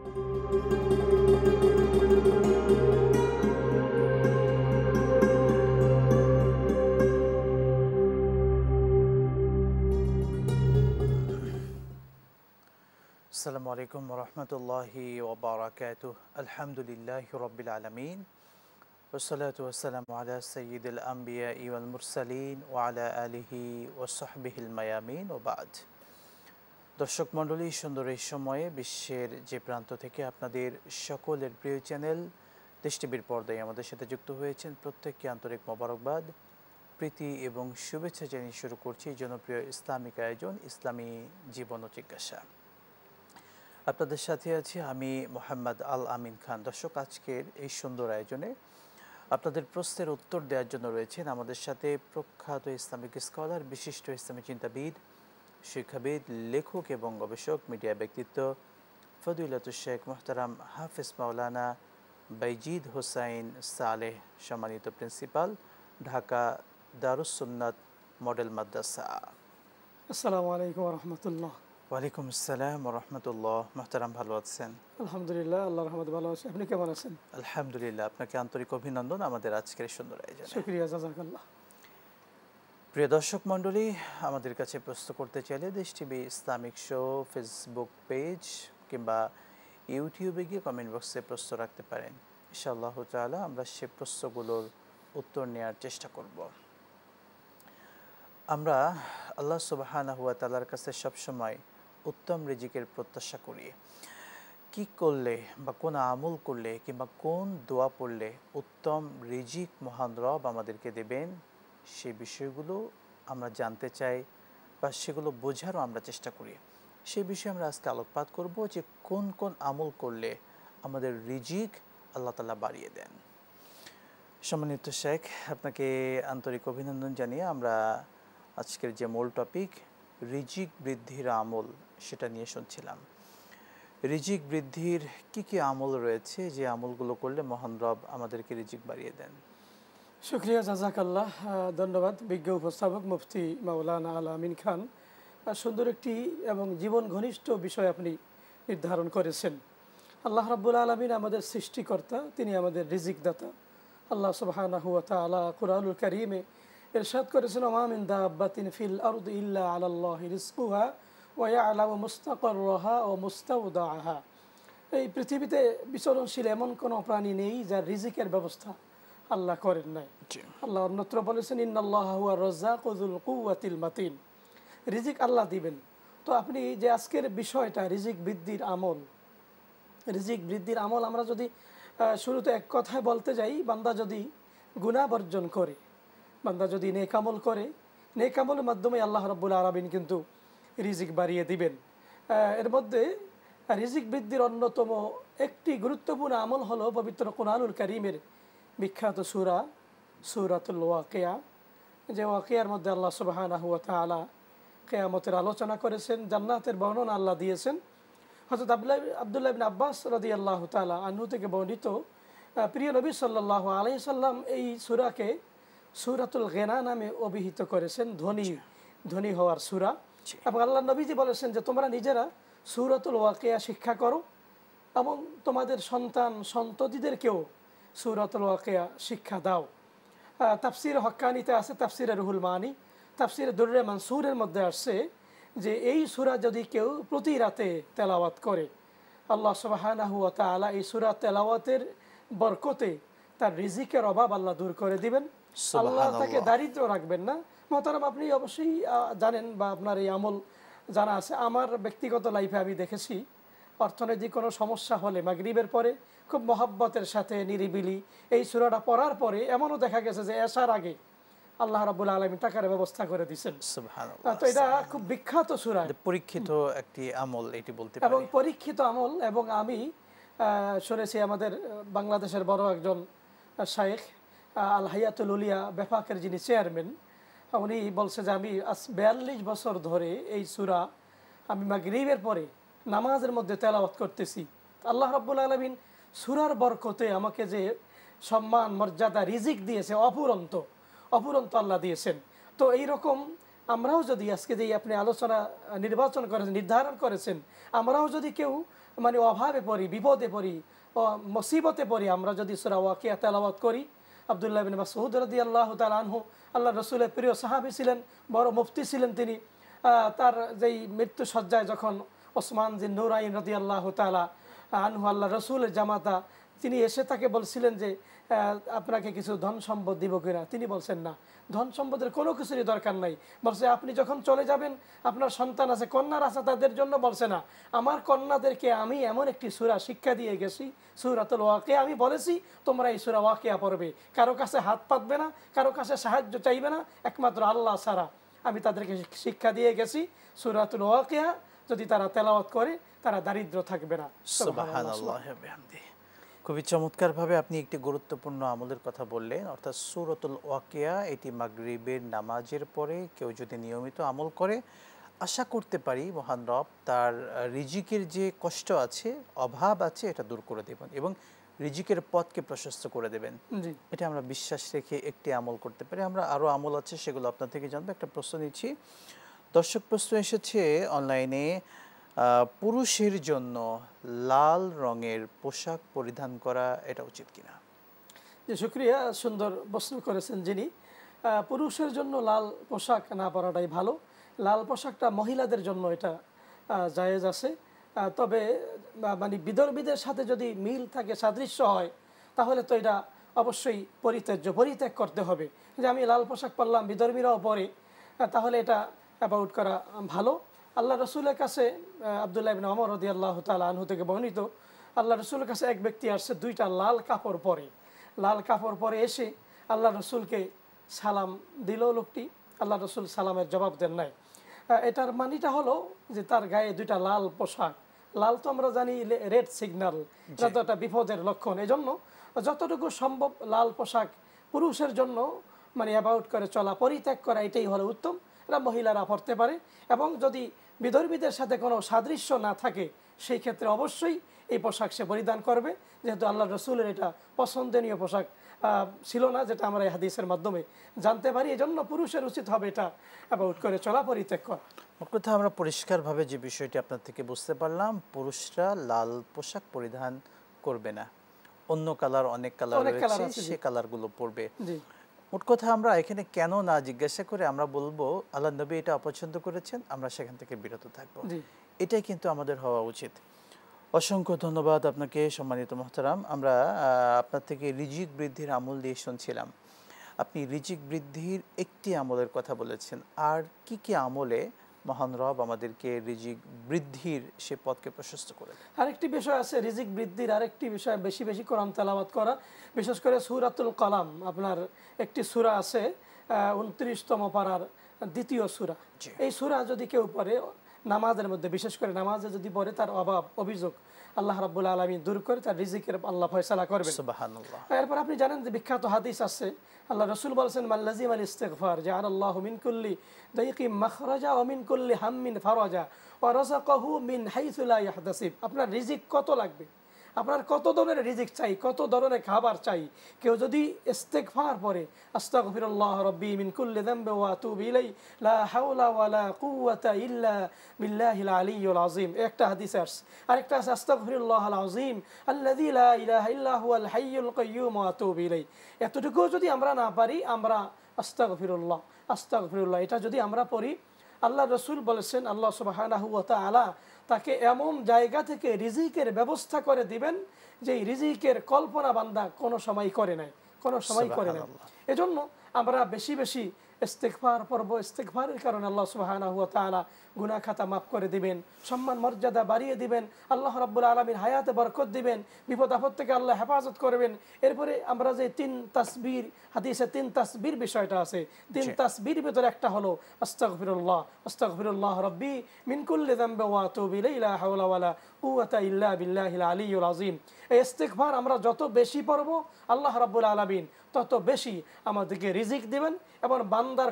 আসসালামু আলাইকুম ওয়া রাহমাতুল্লাহি ওয়া বারাকাতুহু। আলহামদুলিল্লাহি রাব্বিল আলামিন ওয়াসসালাতু ওয়াসসালামু আলা সাইয়্যিদিল আমবিয়াই ওয়াল মুরসালিন ওয়া আলা আলিহি ওয়া সাহবিহিল মায়ামিন ওয়া বা'দ। দর্শক মণ্ডলী, সুন্দর এই সময়ে বিশ্বের যে প্রান্ত থেকে আপনাদের সকলের প্রিয় চ্যানেল দেশ টিভির পর্দায় আমাদের সাথে যুক্ত হয়েছেন, প্রত্যেককে আন্তরিক মোবারকবাদ, প্রীতি এবং শুভেচ্ছা জানিয়ে শুরু করছি জনপ্রিয় ইসলামিক আয়োজন ইসলামী জীবন ও জিজ্ঞাসা। আপনাদের সাথে আছি আমি মোহাম্মদ আল আমিন খান। দর্শক, আজকের এই সুন্দর আয়োজনে আপনাদের প্রশ্নের উত্তর দেওয়ার জন্য রয়েছেন আমাদের সাথে প্রখ্যাত ইসলামিক স্কলার, বিশিষ্ট ইসলামী চিন্তাবিদ, শিক্ষাবিদ, লেখক এবং গবেষক, মিডিয়া ব্যক্তিত্ব ফদিলাতুল শেখ মোহতারাম হাফেজ মাওলানা বাইজিদ হোসাইন সালেহ, সম্মানিত প্রিন্সিপাল, ঢাকা দারুস সুন্নাত মডেল মাদ্রাসা। আসসালামু আলাইকুম ওয়া রাহমাতুল্লাহ। ওয়ালাইকুম আসসালাম ওয়া রাহমাতুল্লাহ। মোহতারাম, ভালো আছেন? আলহামদুলিল্লাহ, আল্লাহর রহমতে ভালো আছি। আপনি কেমন আছেন? আলহামদুলিল্লাহ। আপনাকে আন্তরিক অভিনন্দন আমাদের আজকের সুন্দর আয়োজনে। শুকরিয়া, জাযাকাল্লাহ। প্রিয় দর্শক মণ্ডলী, আমাদের কাছে প্রশ্ন করতে চাইলে দেশ TV Islamic show Facebook page কিংবা ইউটিউবে গিয়ে কমেন্ট বক্সে প্রশ্ন রাখতে পারেন। ইনশাআল্লাহ তাআলা আমরা সে প্রশ্নগুলোর উত্তর নেওয়ার চেষ্টা করব। আমরা আল্লাহ সুবহানাহু ওয়া তাআলার কাছে সবসময় উত্তম রিজিকের প্রত্যাশা করি। কি করলে বা কোন আমল করলে কিংবা কোন দোয়া পড়লে উত্তম রিজিক মহান রব আমাদেরকে দেবেন, সেই বিষয়গুলো আমরা জানতে চাই বা সেগুলো বোঝারও আমরা চেষ্টা করি। সেই বিষয়ে আমরা আজকে আলোকপাত করব যে কোন কোন আমল করলে আমাদের রিজিক আল্লাহ তাআলা বাড়িয়ে দেন। সম্মানিত শেখ, আপনাকে আন্তরিক অভিনন্দন জানিয়ে আমরা আজকের যে মূল টপিক রিজিক বৃদ্ধির আমল সেটা নিয়ে শুনছিলাম। রিজিক বৃদ্ধির কি আমল রয়েছে যে আমলগুলো করলে মহান রব আমাদেরকে রিজিক বাড়িয়ে দেন? শুকরিয়া, জাযাকাল্লাহ। ধন্যবাদ বিজ্ঞ উপস্থাপক মুফতি মাওলানা আল আমিন খান। সুন্দর একটি এবং জীবন ঘনিষ্ঠ বিষয় আপনি নির্ধারণ করেছেন। আল্লাহ রাব্বুল আলামিন আমাদের সৃষ্টিকর্তা, তিনি আমাদের রিজিক দাতা। আল্লাহ সুবহানাহু ওয়া তাআলা কুরআনুল কারীমে ইরশাদ করেছেন, ওয়া মিন দাব্বাতিন ফিল আরদি ইল্লা আলাল্লাহি রিজকুহা ওয়া ইয়ালামু মুস্তাকাররাহা ওয়া মুস্তাওদাআহা। এই পৃথিবীতে বিচরণশীল এমন কোনো প্রাণী নেই যার রিজিকের ব্যবস্থা আল্লাহ করেন নাই। আল্লাহ অন্যত্র বলেছেন, ইন্নাল্লাহা হুয়া রাজ্জাকু যুল কুওয়াতিল মাতিন। রিজিক আল্লাহ দিবেন। তো আপনি যে আজকের বিষয়টা রিজিক বৃদ্ধির আমল, রিজিক বৃদ্ধির আমল আমরা যদি শুরুতে এক কথায় বলতে যাই, বান্দা যদি গুনাহ বর্জন করে, বান্দা যদি নেক আমল করে, নেক আমলের মাধ্যমে আল্লাহ রাব্বুল আলামিন কিন্তু রিজিক বাড়িয়ে দিবেন। এর মধ্যে রিজিক বৃদ্ধির অন্যতম একটি গুরুত্বপূর্ণ আমল হলো পবিত্র কুরআনুল কারীমের বিখ্যাত সূরাতুল ওয়াকিয়া। যে ওয়াকিয়ার মধ্যে আল্লাহ সুবহানাহু ওয়া তাআলা কিয়ামতের আলোচনা করেছেন, জান্নাতের বর্ণনা আল্লাহ দিয়েছেন। হযরত আব্দুল্লাহ ইবনে আব্বাস রাদিয়াল্লাহু তাআলা আনহু থেকে বর্ণিত, প্রিয় নবী সাল্লাল্লাহু আলাইহি সাল্লাম এই সূরাকে সূরাতুল গিনা নামে অভিহিত করেছেন, ধনী হওয়ার সূরা। এবং আল্লাহ নবীজি বলেছেন যে তোমরা নিজেরা সূরাতুল ওয়াকিয়া শিক্ষা করো এবং তোমাদের সন্তান সন্ততিদেরকেও সূরাতুল ওয়াকিয়া শিক্ষা দাও। তাফসির হক্কানিতে আছে, তাফসিরে রুহুল মানি, তাফসিরে দুররে মানসুরের মধ্যে আসছে যে এই সূরা যদি কেউ প্রতি রাতে তেলাওয়াত করে, আল্লাহ সুবহানাহু ওয়া তাআলা এই সূরা তেলাওয়াতের বরকতে তার রিজিকের অভাব আল্লাহ দূর করে দিবেন। আল্লাহ তাকে দারিদ্র রাখবেন না। মোহতারাম, আপনি অবশ্যই জানেন বা আপনার এই আমল জানা আছে। আমার ব্যক্তিগত লাইফে আমি দেখেছি, অর্থনৈতিক কোনো সমস্যা হলে মাগরিবের পরে খুব মহব্বতের সাথে নিরিবিলি এই সূরাটা পড়ার পরে এমনও দেখা গেছে যে এশার আগে আল্লাহ রাব্বুল আলামিন টাকার ব্যবস্থা করে দিয়েছেন। সুবহানাল্লাহ। তো এটা খুব বিখ্যাত সূরা, পরীক্ষিত একটি আমল এটি বলতে পারি, এবং পরীক্ষিত আমল। এবং আমি শুনেছি আমাদের বাংলাদেশের বড় একজন শায়েখ আল হায়াতুল উলিয়া বেফাকের যিনি চেয়ারম্যান, উনি বলছে যে আমি 42 বছর ধরে এই সূরা আমি মাগরিবের পরে নামাজের মধ্যে তেলাওয়াত করতেছি। আল্লাহ রাব্বুল আলামিন সূরার বরকতে আমাকে যে সম্মান মর্যাদা রিজিক দিয়েছে অপুরন্ত আল্লাহ দিয়েছেন। তো এইরকম আমরাও যদি আজকে যে আপনি আলোচনা নির্ধারণ করেছেন, আমরাও যদি কেউ মানে অভাবে পড়ি, বিপদে পড়ি, মুসিবতে পড়ি, আমরা যদি সূরা ওয়াকিয়া তেলাওয়াত করি। আব্দুল্লাহ বিন মাসউদ রাদিয়াল্লাহু তাআলা আনহু আল্লাহ রসুলের প্রিয় সাহাবী ছিলেন, বড় মুফতি ছিলেন তিনি। তার যেই মৃত্যু সজ্জায় যখন ওসমান জিন নুরাইন রাদিয়াল্লাহু তাআলা আনহু আল্লাহ রসুলের জামাতা, তিনি এসে তাকে বলছিলেন যে আপনাকে কিছু ধন সম্পদ দিব কিনা। তিনি বলছেন না, ধন সম্পদের কোনো কিছুরই দরকার নাই। বলছে আপনি যখন চলে যাবেন, আপনার সন্তান আছে, কন্যার আছে, তাদের জন্য বলছে না, আমার কন্যাদেরকে আমি এমন একটি সূরা শিক্ষা দিয়ে গেছি, সূরাতুল ওয়াকিয়া, আমি বলেছি তোমরা এই সূরা ওয়াকিয়া পড়বে, কারো কাছে হাত পাতবে না, কারো কাছে সাহায্য চাইবে না, একমাত্র আল্লাহ ছাড়া। আমি তাদেরকে শিক্ষা দিয়ে গেছি সূরাতুল ওয়াকিয়া যদি তারা তেলাওয়াত করে তারা দারিদ্র থাকবে না। সুবহানাল্লাহ ওয়া বিহামদিহি। খুবই চমৎকারভাবে আপনি একটি গুরুত্বপূর্ণ আমলের কথা বললেন, অর্থাৎ সূরাতুল ওয়াকিয়া। এটি মাগরিবের নামাজের পরে কেউ যদি নিয়মিত আমল করে, আশা করতে পারি মহান রব তার রিজিকের যে কষ্ট আছে, অভাব আছে, এটা দূর করে দেবেন এবং রিজিকের পথকে প্রশস্ত করে দেবেন। এটা আমরা বিশ্বাস রেখে একটি আমল করতে পারি। আমরা আরও আমল আছে, সেগুলো আপনার থেকে জানবো। একটা প্রশ্ন নিচ্ছি, দর্শক প্রশ্ন এসেছে অনলাইনে, পুরুষের জন্য লাল রঙের পোশাক পরিধান করা এটা উচিত কিনা? জি, শুকরিয়া, সুন্দর প্রশ্ন করেছেন যিনি। পুরুষের জন্য লাল পোশাক না পরাটাই ভালো। লাল পোশাকটা মহিলাদের জন্য এটা জায়েজ আছে। তবে মানে বিধর্মীদের সাথে যদি মিল থাকে, সাদৃশ্য হয়, তাহলে তো এটা অবশ্যই পরিত্যাগ করতে হবে। যে আমি লাল পোশাক পরলাম, বিধর্মীরাও পরে, তাহলে এটা অ্যাবাউট করা ভালো। আল্লাহ রসুলের কাছে আব্দুল্লাহ ইবনে ওমর রাদিয়াল্লাহু তাআলা আনহু থেকে বর্ণিত, আল্লাহ রসুলের কাছে এক ব্যক্তি আসছে, দুইটা লাল কাপড় পরে। লাল কাপড় পরে এসে আল্লাহ রসুলকে সালাম দিল লোকটি। আল্লাহ রসুল সালামের জবাব দেন নাই। এটার মানিটা হলো যে তার গায়ে দুইটা লাল পোশাক। লাল তো আমরা জানি রেড সিগন্যাল, এটা তো একটা বিপদের লক্ষণ। এই জন্য যতটুকু সম্ভব লাল পোশাক পুরুষের জন্য মানে অ্যাবাউট করে চলা, পরিত্যাগ করা, এটাই হলো উত্তম। এটা মহিলারা পরতে পারে। এবং যদি বিধর্মীদের সাথে কোনো সাদৃশ্য না থাকে, সেই ক্ষেত্রে অবশ্যই এই পোশাক সে পরিধান করবে, যেহেতু আল্লাহ রসুলের এটা পছন্দনীয় পোশাক ছিল না, যেটা আমরা এই হাদিসের মাধ্যমে জানতে পারি। এই জন্য পুরুষের উচিত হবে এটা অ্যাবাউট করে চলা, পরিত্যাগ করা। মোট কথা আমরা পরিষ্কারভাবে যে বিষয়টি আপনার থেকে বুঝতে পারলাম, পুরুষরা লাল পোশাক পরিধান করবে না, অন্য কালার, অনেক কালার রয়েছে, সে কালারগুলো পরবে। মোট কথা আমরা এখানে কেন না জিজ্ঞাসা করে আমরা বলবো আল্লাহ নবী এটা অপছন্দ করেছেন, আমরা সেখান থেকে বিরত থাকবো। এটাই কিন্তু আমাদের হওয়া উচিত। অসংখ্য ধন্যবাদ আপনাকে সম্মানিত মোহতারাম। আমরা আপনার থেকে রিজিক বৃদ্ধির আমল দিয়ে শুনছিলাম। আপনি রিজিক বৃদ্ধির একটি আমলের কথা বলেছেন, আর কি কি আমলে মহান রব আমাদেরকে রিজিক বৃদ্ধির সে পথকে প্রশস্ত করে? আরেকটি বিষয় আছে রিজিক বৃদ্ধির, আরেকটি বিষয় বেশি বেশি কোরআন তেলাওয়াত করা, বিশেষ করে সূরাতুল কলাম। আপনার একটি সূরা আছে 29তম পারার দ্বিতীয় সূরা। এই সূরা যদি কেউ পড়ে নামাজের মধ্যে, বিশেষ করে নামাজে যদি পড়ে, তার অভাব অভিযোগ আল্লাহ রাব্বুল আলামিন দূর করে তার রিজিকের আল্লাহ ফয়সালা করবেন। সুবহানাল্লাহ। এরপর আপনি জানেন যে বিখ্যাত হাদিস আছে, আল্লাহ রাসূল বলেছেন মাল্লাজিম আল ইস্তিগফার জাআলাল্লাহু মিন কুল্লি দায়িকিম মাখরাজা ওয়া মিন কুল্লি হাম্মিন ফারাজা ওয়া রাযাকাহু মিন হাইসু লা ইয়াহতাসিব। আপনার রিজিক কত লাগবে, আপনার কত ধরনের রিজিক চাই, কত ধরনের খাবার চাই, কেউ যদি ইস্তিগফার পড়ে, আস্তাগফিরুল্লাহ রাব্বি মিন কুল্লি যামবি ওয়া আতুবু ইলাইহি লা হাওলা ওয়ালা কুওয়াতা ইল্লা বিল্লাহিল আলিয়্যিল আযীম, একটা হাদিস আছে। আরেকটা আছে আস্তাগফিরুল্লাহাল আযীম আল্লাযী লা ইলাহা ইল্লা হুয়াল হাইয়ুল কাইয়্যুম ওয়া আতুবু ইলাইহি। এতটুকু যদি আমরা না পারি, আমরা আস্তাগফিরুল্লাহ আস্তাগফিরুল্লাহ এটা যদি আমরা পড়ি, আল্লাহ রসুল বলেছেন আল্লাহ সুবহানাহু ওয়া তাআলা তাকে এমন জায়গা থেকে রিজিকের ব্যবস্থা করে দিবেন যে রিজিকের কল্পনা বান্দা কোনো সময় করে নাই, কোনো সময় করে নাই। এজন্য আমরা বেশি বেশি ইস্তিগফার পড়ব। ইস্তিগফারের কারণে আল্লাহ সুবহানাহু ওয়া তাআলা গুনাহ খাতা মাফ করে দিবেন, সম্মান মর্যাদা বাড়িয়ে দিবেন, আল্লাহ রাব্বুল আলামিন হায়াতে বরকত দিবেন, বিপদ আপদ থেকে আল্লাহ হেফাজত করবেন। এরপরে আমরা যে 3 তাসবির, হাদিসে 3 তাসবির বিষয়টা আছে, 3 তাসবির ভিতরে একটা হলো আস্তাগফিরুল্লাহ আস্তাগফিরুল্লাহ রাব্বি মিন কুল্লি যামবি ওয়া আতুবু ইলাইহি লা হাওলা ওয়ালা কুওয়াতা ইল্লা বিল্লাহিল আলিয়্যিল আযীম। এই ইস্তিগফার আমরা যত বেশি পড়ব, আল্লাহ রাব্বুল আলামিন তত বেশি আমাদেরকে রিজিক দিবেন এবং বান্দার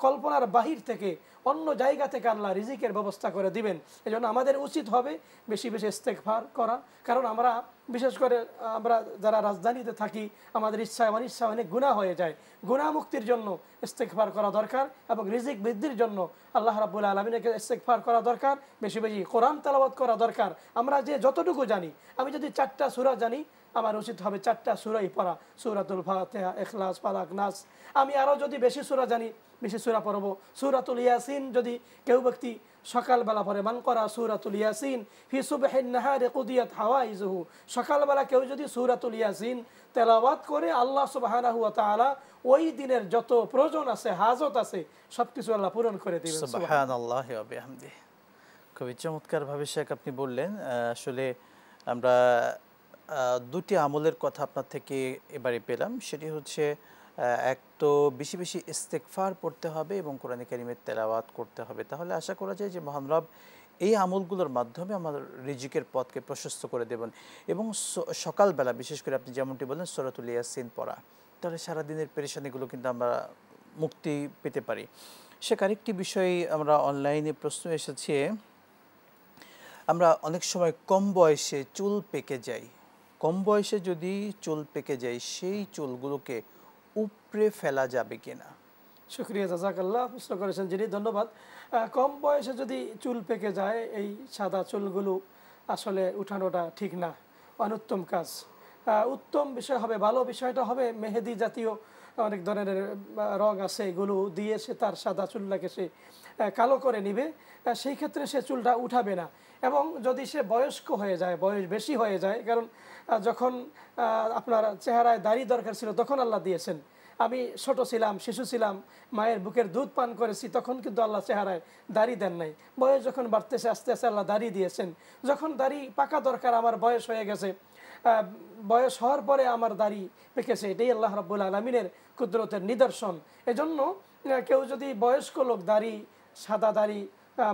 কল্পনার বাহির থেকে অন্য জায়গা থেকে আল্লাহ রিজিকের ব্যবস্থা করে দিবেন। এই জন্য আমাদের উচিত হবে বেশি বেশি ইস্তেগফার করা। কারণ আমরা বিশেষ করে আমরা যারা রাজধানীতে থাকি, আমাদের ইচ্ছায় অনিচ্ছায় অনেক গুনাহ হয়ে যায়। গুনাহ মুক্তির জন্য ইস্তেগফার করা দরকার এবং রিজিক বৃদ্ধির জন্য আল্লাহ রাব্বুল আলামিনকে ইস্তেগফার করা দরকার, বেশি বেশি কোরআন তেলাওয়াত করা দরকার। আমরা যে যতটুকু জানি, আমি যদি 4টা সূরা জানি, আমার উচিত হবে 4টা সূরাই পড়া, সূরাতুল ফাতিহা, ইখলাস, ফালাক, নাস। আমি আরও যদি বেশি সূরা জানি, বেশি সূরা পড়ব। সূরাতুল ইয়াসিন যদি কেউ ব্যক্তি সকালবেলা পড়ে, মান করা সূরাতুল ইয়াসিন ফি সুবহিন নাহারি কুদিয়াত হাওয়াইজুহু, সকালবেলা কেউ যদি সূরাতুল ইয়াসিন তেলাওয়াত করে, আল্লাহ সুবহানাহু ওয়া তাআলা ওই দিনের যত প্রয়োজন আছে, হাজত আছে, সবকিছু আল্লাহ পূরণ করে দিবেন। সুবহানাল্লাহি ওয়া বিহামদিহি। খুবই চমৎকারভাবে শেখ আপনি বললেন। আসলে আমরা দুটি আমলের কথা আপনার থেকে এবারে পেলাম। সেটি হচ্ছে এক তো বেশি বেশি ইস্তেগফার পড়তে হবে এবং কোরআন কারীমের তেলাওয়াত করতে হবে। তাহলে আশা করা যায় যে মহান রব এই আমলগুলোর মাধ্যমে আমাদের রিজিকের পথকে প্রশস্ত করে দেবেন। এবং সকালবেলা বিশেষ করে আপনি যেমনটি বললেন সূরাতুল ইয়াসিন পড়া, তাহলে সারাদিনের পেরেশানিগুলো কিন্তু আমরা মুক্তি পেতে পারি। সে আরেকটি বিষয় আমরা অনলাইনে প্রশ্ন এসেছে, আমরা অনেক সময় কম বয়সে চুল পেকে যাই। কম বয়সে যদি চুল পেকে যায়, সেই চুলগুলোকে উপড়ে ফেলা যাবে কিনা? শুকরিয়া, জাযাকাল্লাহ, প্রশ্ন করেছেন যিনি, ধন্যবাদ। কম বয়সে যদি চুল পেকে যায়, এই সাদা চুলগুলো আসলে উঠানোটা ঠিক না, অনুত্তম কাজ। উত্তম বিষয় হবে, ভালো বিষয়টা হবে মেহেদি জাতীয় অনেক ধরনের রং আছে, এগুলো দিয়ে সে তার সাদা চুলটাকে সে কালো করে নিবে। সেই ক্ষেত্রে সে চুলটা উঠাবে না। এবং যদি সে বয়স্ক হয়ে যায়, বয়স বেশি হয়ে যায়, কারণ যখন আপনার চেহারায় দাড়ি দরকার ছিল তখন আল্লাহ দিয়েছেন। আমি ছোট ছিলাম, শিশু ছিলাম, মায়ের বুকের দুধ পান করেছি, তখন কিন্তু আল্লাহ চেহারায় দাড়ি দেন নাই। বয়স যখন বাড়তেছে আস্তে আস্তে আল্লাহ দাড়ি দিয়েছেন। যখন দাড়ি পাকা দরকার, আমার বয়স হয়ে গেছে, বয়স হওয়ার পরে আমার দাড়ি পেকেছে, এটাই আল্লাহ রাব্বুল আলামিনের কুদরতের নিদর্শন। এজন্য কেউ যদি বয়স্ক লোক দাড়ি, সাদা দাড়ি,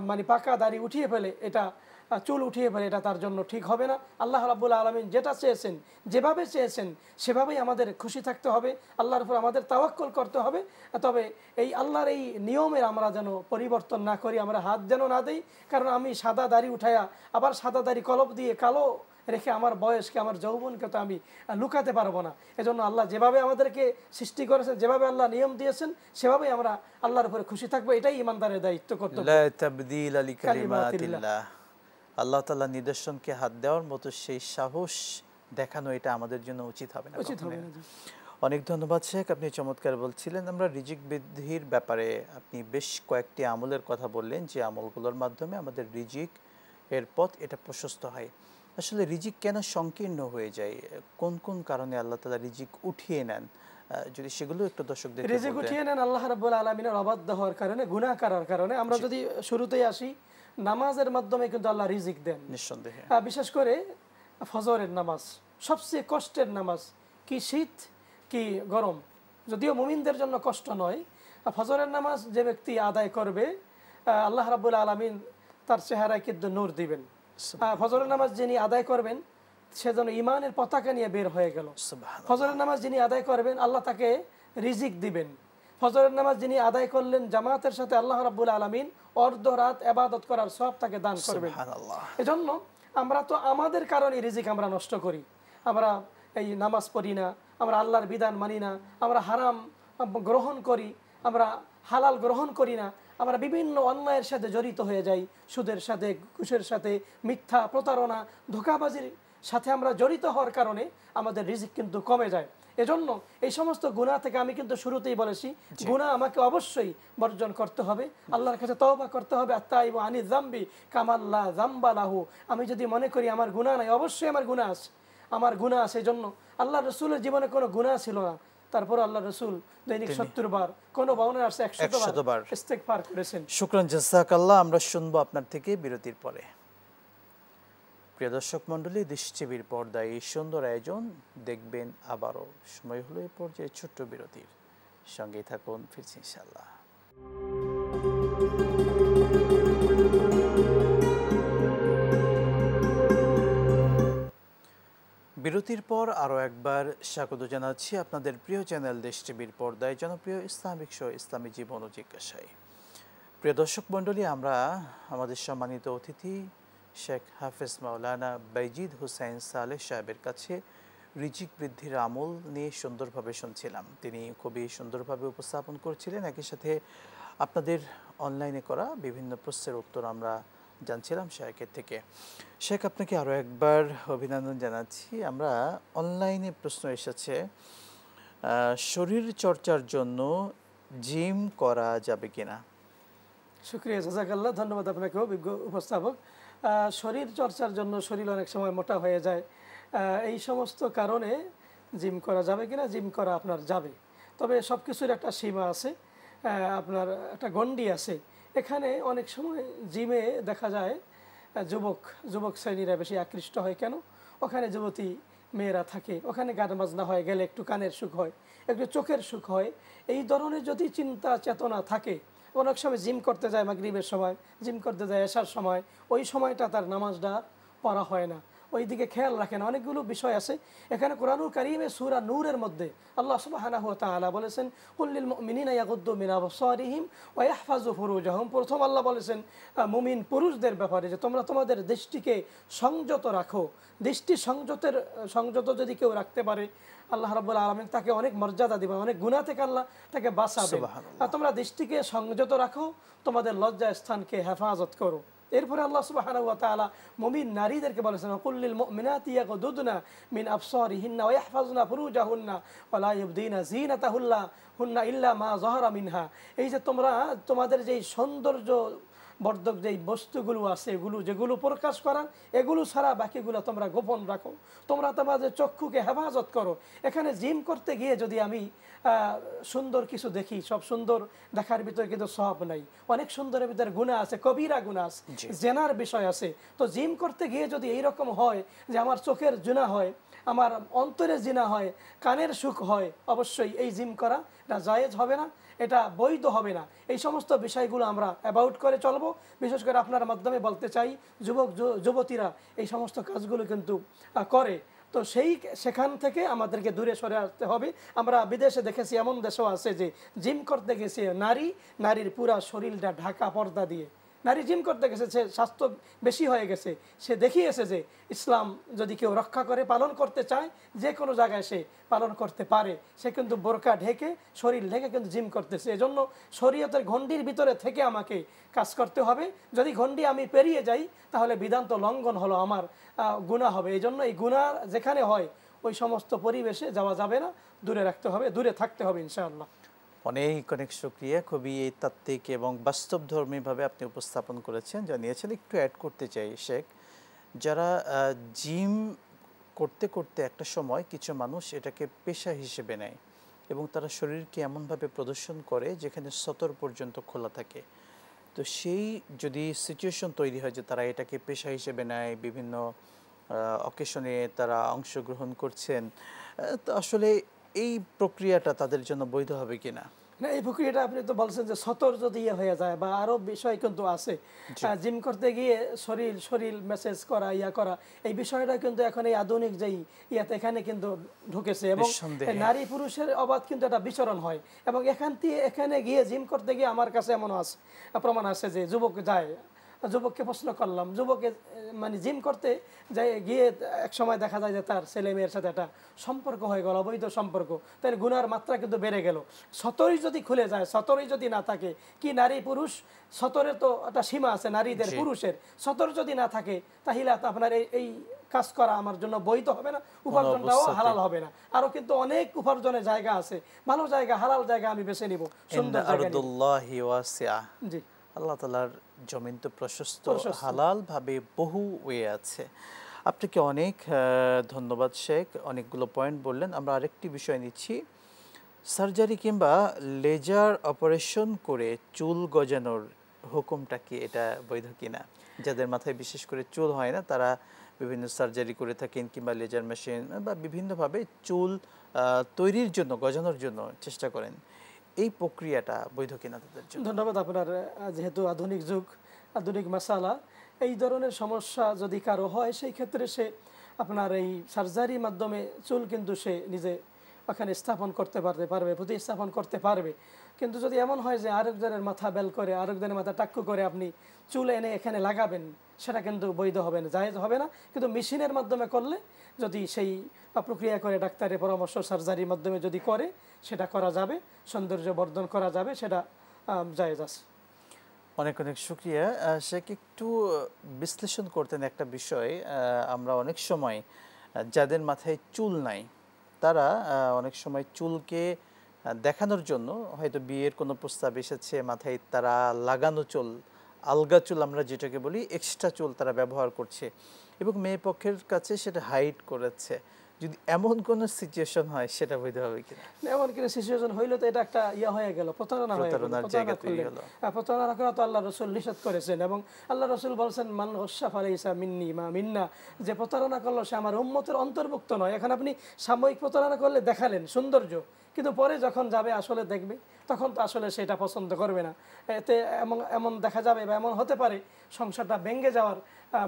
মানে পাকা দাড়ি উঠিয়ে ফেলে, এটা চুল উঠিয়ে ফেলে, এটা তার জন্য ঠিক হবে না। আল্লাহ রাব্বুল আলামিন যেটা চেয়েছেন, যেভাবে চেয়েছেন, সেভাবেই আমাদের খুশি থাকতে হবে, আল্লাহর উপর আমাদের তাওয়াক্কুল করতে হবে। তবে এই আল্লাহর এই নিয়মের আমরা যেন পরিবর্তন না করি, আমরা হাত যেন না দিই। কারণ আমি সাদা দাড়ি উঠাইয়া আবার সাদা দাড়ি কলপ দিয়ে কালো রেখে আমার বয়সকে, আমার যৌবনকে তো আমি লুকাতে পারবো না। এজন্য আল্লাহ যেভাবে আমাদেরকে সৃষ্টি করেছেন, যেভাবে আল্লাহ নিয়ম দিয়েছেন, সেভাবেই আমরা আল্লাহর উপরে খুশি থাকবো। এটাই ঈমানদারের দায়িত্ব, কর্তব্য। লা তাবদীলা লিকালিমাতিল্লাহ। আল্লাহ তাআলার নিদর্শনকে হাত দেওয়ার মতো সেই সাহস দেখানো, এটা আমাদের জন্য উচিত হবে না। অনেক ধন্যবাদ শেখ, আপনি চমৎকার বলছিলেন। আমরা রিজিক বৃদ্ধির ব্যাপারে আপনি বেশ কয়েকটি আমলের কথা বললেন, যে আমলগুলোর মাধ্যমে আমাদের রিজিক এর পথ এটা প্রশস্ত হয়। আসলে রিজিক কেন সংকীর্ণ হয়ে যায়, কোন কোন কারণে আল্লাহ তাআলা রিজিক উঠিয়ে নেন, যদি সেগুলো একটু দর্শকদের বলতেন। রিজিক উঠিয়ে নেন আল্লাহ রাব্বুল আলামিনের অবাধ্য হওয়ার কারণে, গুনাহ করার কারণে। আমরা যদি শুরুতেই আসি, নামাজের মাধ্যমে কিন্তু আল্লাহ রিজিক দেন নিঃসন্দেহে। বিশেষ করে ফজরের নামাজ সবচেয়ে কষ্টের নামাজ, কি শীত কি গরম, যদিও মুমিনদের জন্য কষ্ট নয়। ফজরের নামাজ যে ব্যক্তি আদায় করবে, আল্লাহ রাব্বুল আলামিন তার চেহারায় কিন্তু নূর দিবেন। ফজরের নামাজ যিনি আদায় করবেন, সে যেন ঈমানের পতাকা নিয়ে বের হয়ে গেল। ফজরের নামাজ যিনি আদায় করবেন, আল্লাহ তাকে রিজিক দিবেন। ফজরের নামাজ যিনি আদায় করলেন জামাতের সাথে, আল্লাহ রাব্বুল আলামিন অর্ধ রাত ইবাদত করার সওয়াব তাকে দান করবেন। এজন্য আমরা তো আমাদের কারণে রিজিক আমরা নষ্ট করি। আমরা এই নামাজ পড়ি না, আমরা আল্লাহর বিধান মানি না, আমরা হারাম গ্রহণ করি, আমরা হালাল গ্রহণ করি না, আমরা বিভিন্ন অন্যায়ের সাথে জড়িত হয়ে যাই, সুদের সাথে, ঘুষের সাথে, মিথ্যা, প্রতারণা, ধোঁকাবাজির সাথে আমরা জড়িত হওয়ার কারণে আমাদের রিজিক কিন্তু কমে যায়। এজন্য এই সমস্ত গুনাহ থেকে আমি কিন্তু শুরুতেই বলেছি, গুনাহ আমাকে অবশ্যই বর্জন করতে হবে, আল্লাহর কাছে তওবা করতে হবে। আত্তাইবু আনি যামবি কামাল্লা যামবা লাহু। আমি যদি মনে করি আমার গুনাহ নাই, অবশ্যই আমার গুনাহ আছে, আমার গুনাহ আছে। এজন্য আল্লাহ রাসূলের জীবনে কোনো গুনাহ ছিল না, তারপর আল্লাহ রাসূল দৈনিক 70 বার, কোন বর্ণনায় আছে 100 বার ইস্তেগফার করেছেন। শুকরান, জাযাকাল্লাহ। আমরা শুনবো আপনার থেকে বিরতির পরে। প্রিয় দর্শক মণ্ডলী, দেশ টিভির পর্দায় এই সুন্দর আয়োজন দেখবেন আবারও। সময় হলো এই পর্যায়ে ছোট্ট বিরতির, সঙ্গেই থাকুন, ফিরছি ইনশাআল্লাহ। বিরতির পর আরও একবার স্বাগত জানাচ্ছি আপনাদের প্রিয় চ্যানেল দেশ টিভির পর্দায় জনপ্রিয় ইসলামিক শো ইসলামী জীবন ও জিজ্ঞাসায়। প্রিয় দর্শক মণ্ডলী, আমরা আমাদের সম্মানিত অতিথি শেখ হাফেজ মাওলানা বাইজিদ হুসাইন সালেহ সাহেবের কাছে রিজিক বৃদ্ধির আমল নিয়ে সুন্দরভাবে শুনছিলাম। তিনি খুবই সুন্দরভাবে উপস্থাপন করছিলেন, একই সাথে আপনাদের অনলাইনে করা বিভিন্ন প্রশ্নের উত্তর আমরা জানছিলাম শেখের থেকে। শেখ, আপনাকে আরও একবার অভিনন্দন জানাচ্ছি। আমরা অনলাইনে প্রশ্ন এসেছে, শরীর চর্চার জন্য জিম করা যাবে কিনা? শুক্রিয়া, জাযাকাল্লাহ, ধন্যবাদ আপনাকেও বিজ্ঞ উপস্থাপক। শরীর চর্চার জন্য শরীর অনেক সময় মোটা হয়ে যায়, এই সমস্ত কারণে জিম করা যাবে কিনা? জিম করা আপনার যাবে, তবে সব কিছুর একটা সীমা আছে, আপনার একটা গণ্ডি আছে। এখানে অনেক সময় জিমে দেখা যায় যুবক শ্রেণীরা বেশি আকৃষ্ট হয়। কেন? ওখানে যুবতী মেয়েরা থাকে, ওখানে গান বাজনা হয়, গেলে একটু কানের সুখ হয়, একটু চোখের সুখ হয়। এই ধরনের যদি চিন্তা চেতনা থাকে, অনেক সময় জিম করতে যায় মাগরিবের সময়, জিম করতে যায় এশার সময়, ওই সময়টা তার নামাজটা পড়া হয় না, ওই দিকে খেয়াল রাখে না। অনেকগুলো বিষয় আছে এখানে। কোরআনুল কারীমে সূরা নূরের মধ্যে আল্লাহ সুবহানাহু ওয়া তাআলা বলেছেন, কুল্লিল মুমিনিনা ইয়াগুদ্দু মিন আবসারিহিম ওয়া ইয়াহফাযু ফুরুজাহুম। প্রথম আল্লাহ বলেছেন মুমিন পুরুষদের ব্যাপারে যে তোমরা তোমাদের দৃষ্টিকে সংযত রাখো। দৃষ্টি সংযত যদি কেউ রাখতে পারে, আল্লাহ রাব্বুল আলামিন তাকে অনেক মর্যাদা দিবেন, অনেক গুনাহ থেকে আল্লাহ তাকে বাঁচাবেন। তোমরা দৃষ্টিকে সংযত রাখো, তোমাদের লজ্জা স্থানকে হেফাজত করো। এরপরে আল্লাহ সুবহানাহু ওয়া তাআলা মুমিন নারীদেরকে বলেছেন, কুল্লিল মুমিনাতি ইয়াগুদুদনা মিন আবসারিহিন্না ওয়া ইয়াহফাজনা ফুরুজাহুন্না ওয়া লা ইবদিনা যিনাতাহুন্না ইল্লা মা যাহারা মিনহা। এই যে তোমরা তোমাদের যেই সৌন্দর্য বর্ধক যেই বস্তুগুলো আছে, যেগুলো প্রকাশ করার, এগুলো ছাড়া বাকিগুলো তোমরা গোপন রাখো, তোমরা তোমাদের চক্ষুকে হেফাজত করো। এখানে জিম করতে গিয়ে যদি আমি সুন্দর কিছু দেখি, সব সুন্দর দেখার ভিতরে কিন্তু সওয়াব নাই, অনেক সুন্দরের ভিতরে গুনাহ আছে, কবিরা গুনাহ আছে, জেনার বিষয় আছে। তো জিম করতে গিয়ে যদি এইরকম হয় যে আমার চোখের জিনা হয়, আমার অন্তরের জিনা হয়, কানের সুখ হয়, অবশ্যই এই জিম করা এটা জায়েজ হবে না, এটা বৈধ হবে না। এই সমস্ত বিষয়গুলো আমরা অ্যাবাউট করে চলবো। বিশেষ করে আপনার মাধ্যমে বলতে চাই, যুবতীরা এই সমস্ত কাজগুলো কিন্তু করে, তো সেখান থেকে আমাদেরকে দূরে সরে আসতে হবে। আমরা বিদেশে দেখেছি, এমন দেশও আছে যে জিম করতে গেছে নারীর পুরা শরীরটা ঢাকা পর্দা দিয়ে নারী জিম করতে গেছে, সে স্বাস্থ্য বেশি হয়ে গেছে, সে দেখিয়েছে যে ইসলাম যদি কেউ রক্ষা করে পালন করতে চায়, যে কোনো জায়গায় সে পালন করতে পারে। সে কিন্তু বোরকা ঢেকে, শরীর ঢেকে কিন্তু জিম করতেছে। এজন্য শরীয়তের গণ্ডির ভিতরে থেকে আমাকে কাজ করতে হবে। যদি গণ্ডি আমি পেরিয়ে যাই, তাহলে বিধান তো লঙ্ঘন হলো, আমার গুনাহ হবে। এই জন্য এই গুনাহ যেখানে হয় ওই সমস্ত পরিবেশে যাওয়া যাবে না, দূরে রাখতে হবে, দূরে থাকতে হবে ইনশাআল্লাহ। অনেক শুকরিয়া। খুবই তাত্ত্বিক এবং বাস্তবধর্মীভাবে আপনি উপস্থাপন করেছেন, জানিয়েছেন। একটু অ্যাড করতে চাই শেখ, যারা জিম করতে করতে একটা সময় কিছু মানুষ এটাকে পেশা হিসেবে নেয় এবং তারা শরীরকে এমনভাবে প্রদর্শন করে যেখানে সতর পর্যন্ত খোলা থাকে। তো সেই যদি সিচুয়েশন তৈরি হয় যে তারা এটাকে পেশা হিসেবে নেয়, বিভিন্ন অকেশনে তারা অংশগ্রহণ করছেন, তো আসলে এই প্রক্রিয়াটা তাদের জন্য বৈধ হবে কিনা? না, এই প্রক্রিয়াটা আপনি তো বলছেন যে সতর যদি হয়ে যায়, বা আরো বিষয় কিন্তু আছে। জিম করতে গিয়ে শরীর মেসেজ করা, করা, এই বিষয়টা কিন্তু এখন এই আধুনিক যেই এখানে কিন্তু ঢুকেছে, এবং নারী পুরুষের অবাধ কিন্তু একটা বিচরণ হয়। এবং এখানে গিয়ে জিম করতে গিয়ে আমার কাছে এমন আছে, প্রমাণ আছে যে যুবক যায়, যুবককে প্রশ্ন করলাম, যুবকে মানে জিম করতে গিয়ে এক সময় দেখা যায় যে তার ছেলে মেয়ের সাথে একটা সম্পর্ক হয়ে গেল, অবৈধ সম্পর্ক, তার গুনার মাত্রা কিন্তু বেড়ে গেল। সতরই যদি খুলে যায়, সতরই যদি না থাকে, কি নারী পুরুষ সতরের তো একটা সীমা আছে, নারীদের পুরুষের সতর যদি না থাকে, তাহলে আপনার এই কাজ করা আমার জন্য বৈধ হবে না, উপার্জনটাও হালাল হবে না। আরো কিন্তু অনেক উপার্জনের জায়গা আছে, ভালো জায়গা, হালাল জায়গা আমি বেছে নিব, সুন্দর জায়গা। জি, আল্লাহ তাআলার জমিন তো প্রশস্ত, হালাল ভাবে বহু ওয়ে আছে। আপনাকে অনেক ধন্যবাদ শেখ, অনেকগুলো পয়েন্ট বললেন। আমরা আরেকটি বিষয় নিচ্ছি, সার্জারি কিংবা লেজার অপারেশন করে চুল গজানোর হুকুমটা কি, এটা বৈধ কিনা? যাদের মাথায় বিশেষ করে চুল হয় না, তারা বিভিন্ন সার্জারি করে থাকেন কিংবা লেজার মেশিন বা বিভিন্নভাবে চুল তৈরির জন্য, গজানোর জন্য চেষ্টা করেন, এই প্রক্রিয়াটা বৈধ কিনা তাদের জন্য? ধন্যবাদ আপনার। যেহেতু আধুনিক যুগ, আধুনিক মাসালা, এই ধরনের সমস্যা যদি কারো হয়, সেই ক্ষেত্রে সে আপনার এই সার্জারির মাধ্যমে চুল কিন্তু সে নিজে ওখানে স্থাপন করতে পারবে প্রতিস্থাপন করতে পারবে। কিন্তু যদি এমন হয় যে আরেকজনের মাথা বেল করে আরেকজনের মাথা টাক্কু করে আপনি চুল এনে এখানে লাগাবেন, সেটা কিন্তু বৈধ হবে না, জায়েজ হবে না। কিন্তু মেশিনের মাধ্যমে করলে, যদি সেই প্রক্রিয়া করে ডাক্তারের পরামর্শ সার্জারির মাধ্যমে যদি করে, সেটা করা যাবে, সৌন্দর্য বর্ধন করা যাবে, সেটা জায়েজ আছে। অনেক অনেক শুকরিয়া। শেখ, একটু বিশ্লেষণ করতেন একটা বিষয়। আমরা অনেক সময় যাদের মাথায় চুল নাই তারা অনেক সময় চুলকে দেখানোর জন্য হয়তো বিয়ের কোনো প্রস্তাব এসেছে, মাথায় তারা লাগানো চুল, আলগা চুল আমরা যেটাকে বলি, এক্সট্রা চুল তারা ব্যবহার করছে এবং মেয়ে পক্ষের কাছে সেটা হাইড করেছে। যদি এমন কোনো সিচুয়েশন হয় সেটা বৈধ হবে কিনা? এমন কোনো সিচুয়েশন হইলে তো এটা একটা হয়ে গেল, প্রতারণা হয়ে গেল। প্রতারণা করা তো আল্লাহ রসুল নিষেধ করেছেন, এবং আল্লাহ রসুল বলছেন মান গস্যা ফালাইসা মিন্নি মা মিন্না, যে প্রতারণা করলো সে আমার উম্মতের অন্তর্ভুক্ত নয়। এখন আপনি সাময়িক প্রতারণা করলে দেখালেন সৌন্দর্য, কিন্তু পরে যখন যাবে আসলে দেখবে, তখন তো আসলে সেটা পছন্দ করবে না। এতে এমন দেখা যাবে বা এমন হতে পারে সংসারটা ভেঙে যাওয়ার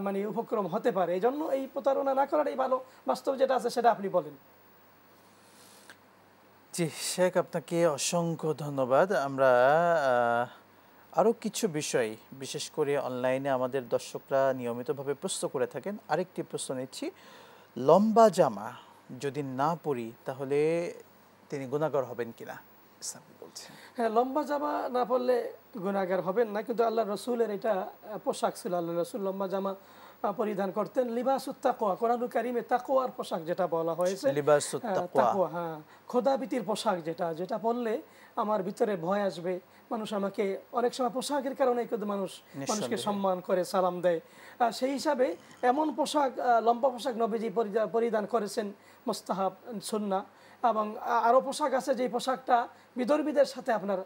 মানে উপক্রম হতে পারে। এই জন্য এই প্রতারণা না করাটাই ভালো। বাস্তব যেটা আছে সেটা আপনি বলেন। জি শেখ, আপনাকে অসংখ্য ধন্যবাদ। আমরা আরও কিছু বিষয়, বিশেষ করে অনলাইনে আমাদের দর্শকরা নিয়মিতভাবে প্রশ্ন করে থাকেন। আরেকটি প্রশ্ন নিচ্ছি, লম্বা জামা যদি না পরি তাহলে তিনি গুনাহগার হবেন কিনা? হ্যাঁ, লম্বা জামা না পরলে গুনাহগার হবেন না, কিন্তু আল্লাহ রসুলের এটা পোশাক ছিল। আল্লাহ রসুল লম্বা জামা পরিধান করতেন। লিবাসুত তাকওয়া, কোরআনুল কারীমে তাকওয়ার পোশাক যেটা বলা হয়েছে, লিবাসুত তাকওয়া, হ্যাঁ, খোদাভীতির পোশাক, যেটা পরলে আমার ভিতরে ভয় আসবে। মানুষ আমাকে অনেক সময় পোশাকের কারণে কিন্তু মানুষকে সম্মান করে, সালাম দেয়। সেই হিসাবে এমন পোশাক, লম্বা পোশাক নবীজি পরিধান করেছেন, মুস্তাহাব, সুন্নাহ। এবং আরও পোশাক আছে যে পোশাকটা বিধর্মীদের সাথে আপনার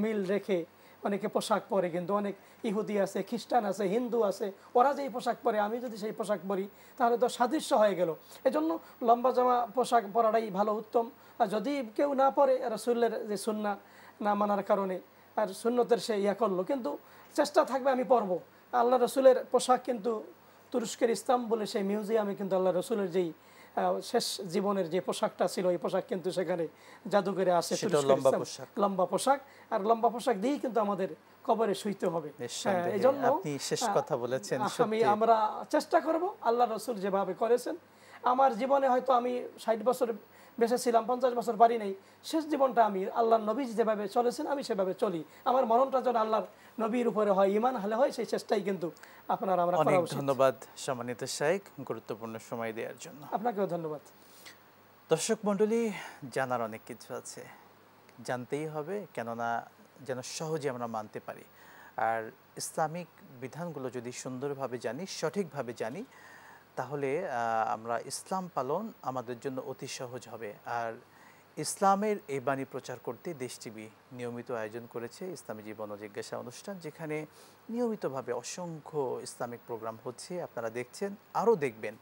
মিল রেখে অনেকে পোশাক পরে, কিন্তু অনেক ইহুদি আছে, খ্রিস্টান আছে, হিন্দু আছে, ওরা যেই পোশাক পরে আমি যদি সেই পোশাক পরি তাহলে তো সাদৃশ্য হয়ে গেল। এজন্য লম্বা জামা পোশাক পরাটাই ভালো, উত্তম। আর যদি কেউ না পরে, রাসূলের যে সুন্নাহ না মানার কারণে আর সুন্নতের সে করলো, কিন্তু চেষ্টা থাকবে আমি পরবো। আল্লাহ রসুলের পোশাক কিন্তু তুরস্কের ইস্তাম্বুলে সেই মিউজিয়ামে কিন্তু আল্লাহ রসুলের যেই শেষ জীবনের যে পোশাকটা ছিল, এই পোশাক কিন্তু সেখানে জাদুঘরে আছে, লম্বা পোশাক। আর লম্বা পোশাক দিয়েই কিন্তু আমাদের কবরে শুইতে হবে। এই জন্য আমরা চেষ্টা করব আল্লাহ রসুল যেভাবে করেছেন। আমার জীবনে হয়তো আমি 60 বছর বেঁচে ছিলাম, 50 বছর পারি নাই, শেষ জীবনটা আমি আল্লাহর নবী যেভাবে চলেছেন আমি সেভাবে চলি। আমার মরণটা যেন আল্লাহর নবীর উপরে হয়, ঈমান হলে হয়, সেই চেষ্টাই কিন্তু আমরা করা উচিত। অনেক ধন্যবাদ সম্মানিত শাইখ, গুরুত্বপূর্ণ সময় দেওয়ার জন্য। আপনাকেও ধন্যবাদ। দর্শক মণ্ডলী, জানার অনেক কিছু আছে, জানতেই হবে, কেননা যেন সহজে আমরা মানতে পারি। আর ইসলামিক বিধানগুলো যদি সুন্দরভাবে জানি, সঠিকভাবে জানি, তাহলে আমরা ইসলাম পালন আমাদের জন্য অতি সহজ হবে। আর ইসলামের এই বাণী প্রচার করতে দেশ টিভি নিয়মিত আয়োজন করেছে ইসলামী জীবন ও জিজ্ঞাসা অনুষ্ঠান, যেখানে নিয়মিতভাবে অসংখ্য ইসলামিক প্রোগ্রাম হচ্ছে, আপনারা দেখছেন, আরও দেখবেন।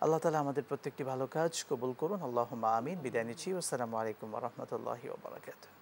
আল্লাহ তাআলা আমাদের প্রত্যেকটি ভালো কাজ কবুল করুন। আল্লাহুম্মা আমিন। বিদায় নিচ্ছি। আসসালামু আলাইকুম ওয়া রাহমাতুল্লাহি ওয়া বারাকাতুহু।